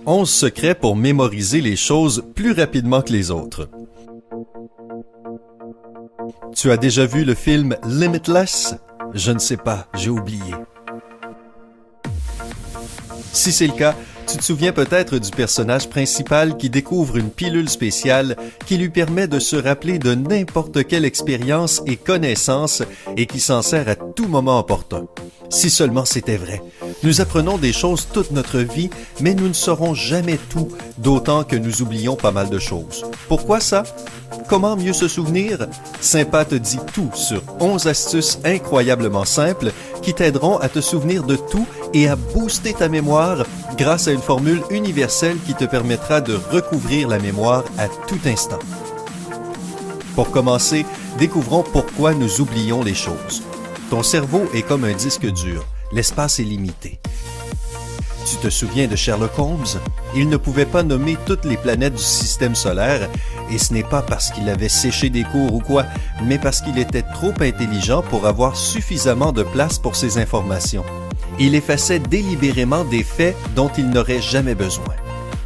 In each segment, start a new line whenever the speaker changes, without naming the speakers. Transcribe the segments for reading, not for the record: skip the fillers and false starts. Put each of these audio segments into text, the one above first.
11 secrets pour mémoriser les choses plus rapidement que les autres. Tu as déjà vu le film Limitless? Je ne sais pas, j'ai oublié. Si c'est le cas, tu te souviens peut-être du personnage principal qui découvre une pilule spéciale qui lui permet de se rappeler de n'importe quelle expérience et connaissance et qui s'en sert à tout moment opportun. Si seulement c'était vrai. Nous apprenons des choses toute notre vie, mais nous ne saurons jamais tout, d'autant que nous oublions pas mal de choses. Pourquoi ça? Comment mieux se souvenir? Sympa te dit tout sur 11 astuces incroyablement simples qui t'aideront à te souvenir de tout et à booster ta mémoire grâce à une formule universelle qui te permettra de recouvrir la mémoire à tout instant. Pour commencer, découvrons pourquoi nous oublions les choses. Ton cerveau est comme un disque dur. L'espace est limité. Tu te souviens de Sherlock Holmes? Il ne pouvait pas nommer toutes les planètes du système solaire, et ce n'est pas parce qu'il avait séché des cours ou quoi, mais parce qu'il était trop intelligent pour avoir suffisamment de place pour ses informations. Il effaçait délibérément des faits dont il n'aurait jamais besoin.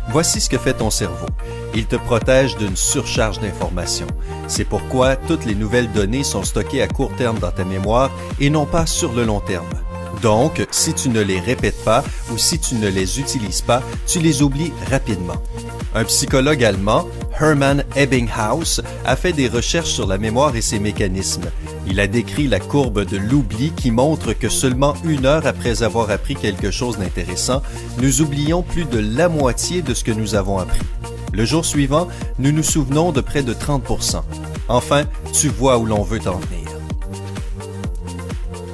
Voici ce que fait ton cerveau. Il te protège d'une surcharge d'informations. C'est pourquoi toutes les nouvelles données sont stockées à court terme dans ta mémoire et non pas sur le long terme. Donc, si tu ne les répètes pas ou si tu ne les utilises pas, tu les oublies rapidement. Un psychologue allemand, Hermann Ebbinghaus, a fait des recherches sur la mémoire et ses mécanismes. Il a décrit la courbe de l'oubli qui montre que seulement 1 heure après avoir appris quelque chose d'intéressant, nous oublions plus de la moitié de ce que nous avons appris. Le jour suivant, nous nous souvenons de près de 30%. Enfin, tu vois où l'on veut en venir.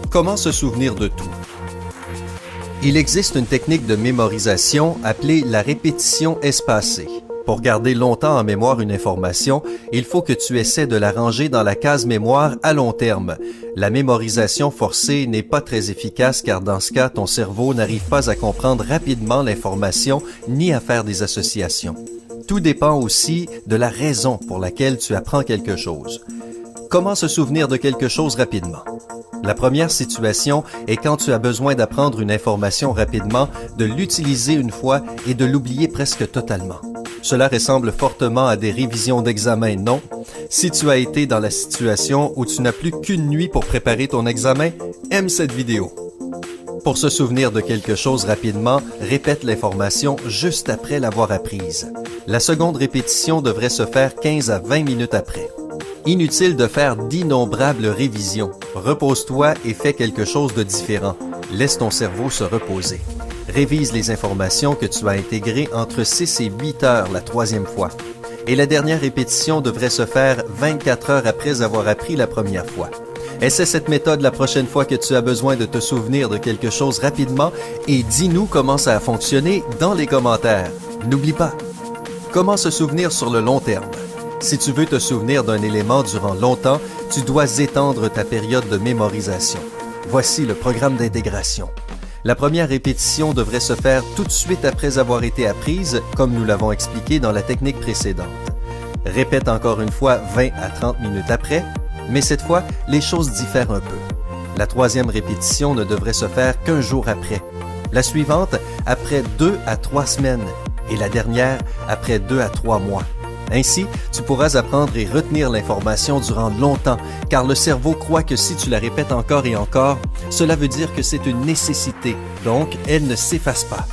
Comment se souvenir de tout? Il existe une technique de mémorisation appelée la répétition espacée. Pour garder longtemps en mémoire une information, il faut que tu essaies de la ranger dans la case mémoire à long terme. La mémorisation forcée n'est pas très efficace car dans ce cas, ton cerveau n'arrive pas à comprendre rapidement l'information ni à faire des associations. Tout dépend aussi de la raison pour laquelle tu apprends quelque chose. Comment se souvenir de quelque chose rapidement? La première situation est quand tu as besoin d'apprendre une information rapidement, de l'utiliser une fois et de l'oublier presque totalement. Cela ressemble fortement à des révisions d'examen, non? Si tu as été dans la situation où tu n'as plus qu'une nuit pour préparer ton examen, aime cette vidéo. Pour se souvenir de quelque chose rapidement, répète l'information juste après l'avoir apprise. La seconde répétition devrait se faire 15 à 20 minutes après. Inutile de faire d'innombrables révisions. Repose-toi et fais quelque chose de différent. Laisse ton cerveau se reposer. Révise les informations que tu as intégrées entre 6 et 8 heures la troisième fois. Et la dernière répétition devrait se faire 24 heures après avoir appris la première fois. Essaie cette méthode la prochaine fois que tu as besoin de te souvenir de quelque chose rapidement et dis-nous comment ça a fonctionné dans les commentaires. N'oublie pas, comment se souvenir sur le long terme? Si tu veux te souvenir d'un élément durant longtemps, tu dois étendre ta période de mémorisation. Voici le programme d'intégration. La première répétition devrait se faire tout de suite après avoir été apprise, comme nous l'avons expliqué dans la technique précédente. Répète encore une fois 20 à 30 minutes après, mais cette fois, les choses diffèrent un peu. La troisième répétition ne devrait se faire qu'un jour après. La suivante, après 2 à 3 semaines. Et la dernière, après 2 à 3 mois. Ainsi, tu pourras apprendre et retenir l'information durant longtemps, car le cerveau croit que si tu la répètes encore et encore, cela veut dire que c'est une nécessité, donc elle ne s'efface pas.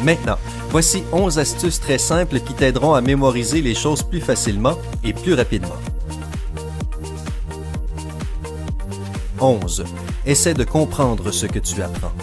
Maintenant, voici 11 astuces très simples qui t'aideront à mémoriser les choses plus facilement et plus rapidement. 11. Essaie de comprendre ce que tu apprends.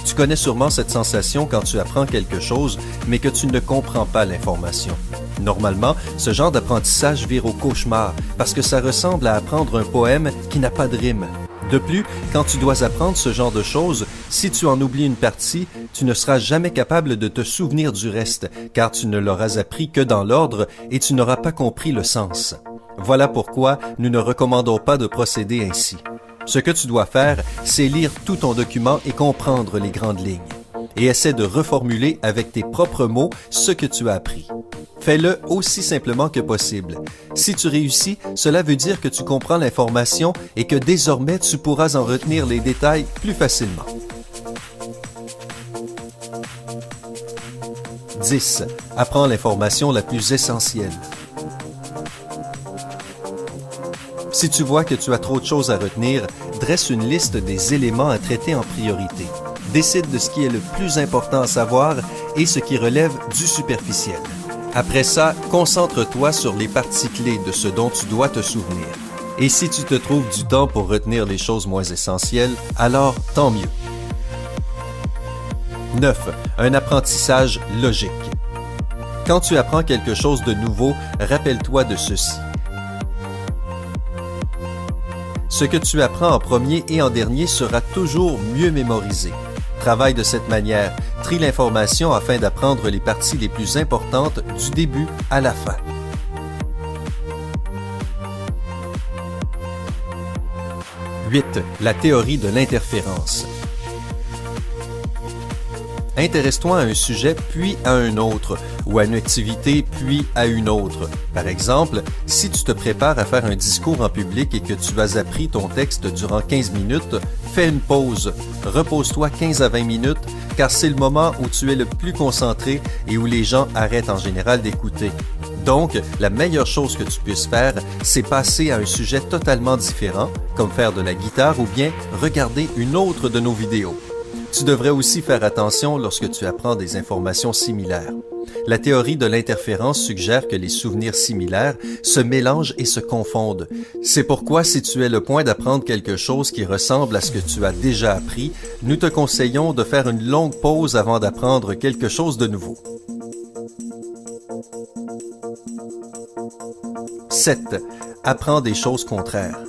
Tu connais sûrement cette sensation quand tu apprends quelque chose, mais que tu ne comprends pas l'information. Normalement, ce genre d'apprentissage vire au cauchemar, parce que ça ressemble à apprendre un poème qui n'a pas de rime. De plus, quand tu dois apprendre ce genre de choses, si tu en oublies une partie, tu ne seras jamais capable de te souvenir du reste, car tu ne l'auras appris que dans l'ordre et tu n'auras pas compris le sens. Voilà pourquoi nous ne recommandons pas de procéder ainsi. Ce que tu dois faire, c'est lire tout ton document et comprendre les grandes lignes. Et essaie de reformuler avec tes propres mots ce que tu as appris. Fais-le aussi simplement que possible. Si tu réussis, cela veut dire que tu comprends l'information et que désormais tu pourras en retenir les détails plus facilement. 10. Apprends l'information la plus essentielle. Si tu vois que tu as trop de choses à retenir, dresse une liste des éléments à traiter en priorité. Décide de ce qui est le plus important à savoir et ce qui relève du superficiel. Après ça, concentre-toi sur les parties clés de ce dont tu dois te souvenir. Et si tu te trouves du temps pour retenir les choses moins essentielles, alors tant mieux. 9. Un apprentissage logique. Quand tu apprends quelque chose de nouveau, rappelle-toi de ceci. Ce que tu apprends en premier et en dernier sera toujours mieux mémorisé. Travaille de cette manière, trie l'information afin d'apprendre les parties les plus importantes du début à la fin. « 8. La théorie de l'interférence. Intéresse-toi à un sujet puis à un autre, ou à une activité puis à une autre. Par exemple, si tu te prépares à faire un discours en public et que tu as appris ton texte durant 15 minutes, fais une pause. Repose-toi 15 à 20 minutes, car c'est le moment où tu es le plus concentré et où les gens arrêtent en général d'écouter. Donc, la meilleure chose que tu puisses faire, c'est passer à un sujet totalement différent, comme faire de la guitare ou bien regarder une autre de nos vidéos. Tu devrais aussi faire attention lorsque tu apprends des informations similaires. La théorie de l'interférence suggère que les souvenirs similaires se mélangent et se confondent. C'est pourquoi si tu es le point d'apprendre quelque chose qui ressemble à ce que tu as déjà appris, nous te conseillons de faire une longue pause avant d'apprendre quelque chose de nouveau. 7. Apprends des choses contraires.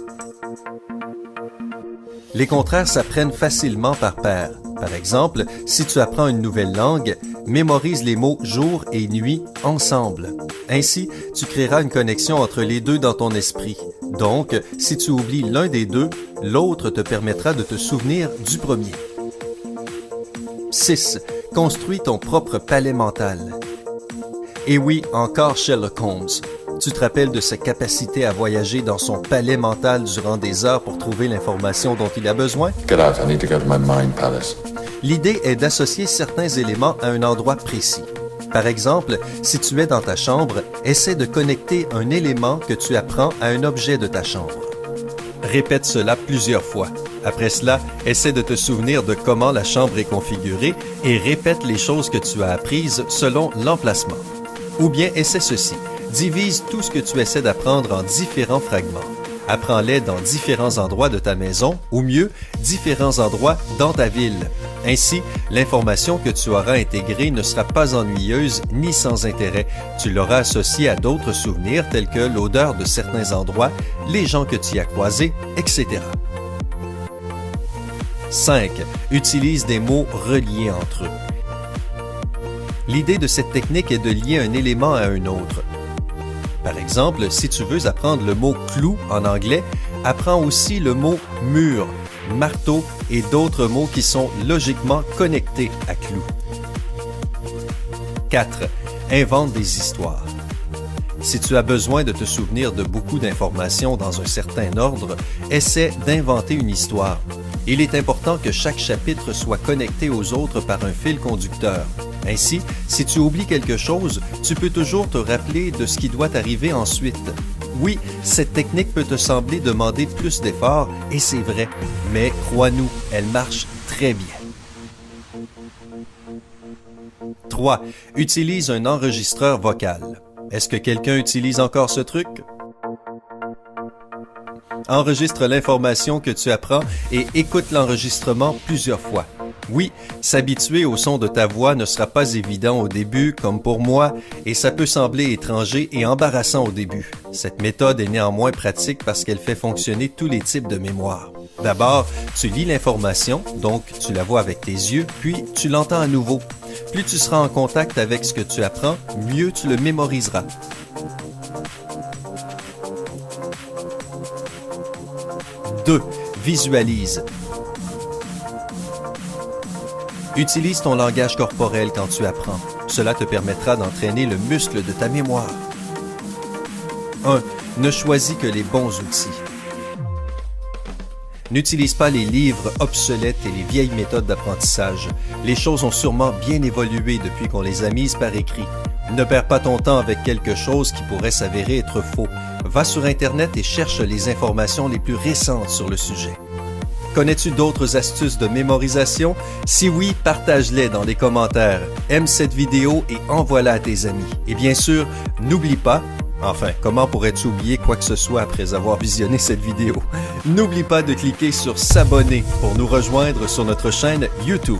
Les contraires s'apprennent facilement par pair. Par exemple, si tu apprends une nouvelle langue, mémorise les mots jour et nuit ensemble. Ainsi, tu créeras une connexion entre les deux dans ton esprit. Donc, si tu oublies l'un des deux, l'autre te permettra de te souvenir du premier. 6. Construis ton propre palais mental. Et oui, encore Sherlock Holmes. Tu te rappelles de sa capacité à voyager dans son palais mental durant des heures pour trouver l'information dont il a besoin?
Get out, I need to go to my mind palace.
L'idée est d'associer certains éléments à un endroit précis. Par exemple, si tu es dans ta chambre, essaie de connecter un élément que tu apprends à un objet de ta chambre. Répète cela plusieurs fois. Après cela, essaie de te souvenir de comment la chambre est configurée et répète les choses que tu as apprises selon l'emplacement. Ou bien essaie ceci. Divise tout ce que tu essaies d'apprendre en différents fragments. Apprends-les dans différents endroits de ta maison, ou mieux, différents endroits dans ta ville. Ainsi, l'information que tu auras intégrée ne sera pas ennuyeuse ni sans intérêt. Tu l'auras associée à d'autres souvenirs tels que l'odeur de certains endroits, les gens que tu y as croisés, etc. 5. Utilise des mots reliés entre eux. L'idée de cette technique est de lier un élément à un autre. Par exemple, si tu veux apprendre le mot « clou » en anglais, apprends aussi le mot « mur », « marteau » et d'autres mots qui sont logiquement connectés à « clou ». 4. Invente des histoires. Si tu as besoin de te souvenir de beaucoup d'informations dans un certain ordre, essaie d'inventer une histoire. Il est important que chaque chapitre soit connecté aux autres par un fil conducteur. Ainsi, si tu oublies quelque chose, tu peux toujours te rappeler de ce qui doit arriver ensuite. Oui, cette technique peut te sembler demander plus d'efforts, et c'est vrai, mais crois-nous, elle marche très bien. 3. Utilise un enregistreur vocal. Est-ce que quelqu'un utilise encore ce truc? Enregistre l'information que tu apprends et écoute l'enregistrement plusieurs fois. Oui, s'habituer au son de ta voix ne sera pas évident au début, comme pour moi, et ça peut sembler étranger et embarrassant au début. Cette méthode est néanmoins pratique parce qu'elle fait fonctionner tous les types de mémoire. D'abord, tu lis l'information, donc tu la vois avec tes yeux, puis tu l'entends à nouveau. Plus tu seras en contact avec ce que tu apprends, mieux tu le mémoriseras. 2. Visualise. Utilise ton langage corporel quand tu apprends. Cela te permettra d'entraîner le muscle de ta mémoire. 1. Ne choisis que les bons outils. N'utilise pas les livres obsolètes et les vieilles méthodes d'apprentissage. Les choses ont sûrement bien évolué depuis qu'on les a mises par écrit. Ne perds pas ton temps avec quelque chose qui pourrait s'avérer être faux. Va sur Internet et cherche les informations les plus récentes sur le sujet. Connais-tu d'autres astuces de mémorisation? Si oui, partage-les dans les commentaires. Aime cette vidéo et envoie-la à tes amis. Et bien sûr, n'oublie pas, enfin, comment pourrais-tu oublier quoi que ce soit après avoir visionné cette vidéo? N'oublie pas de cliquer sur s'abonner pour nous rejoindre sur notre chaîne YouTube.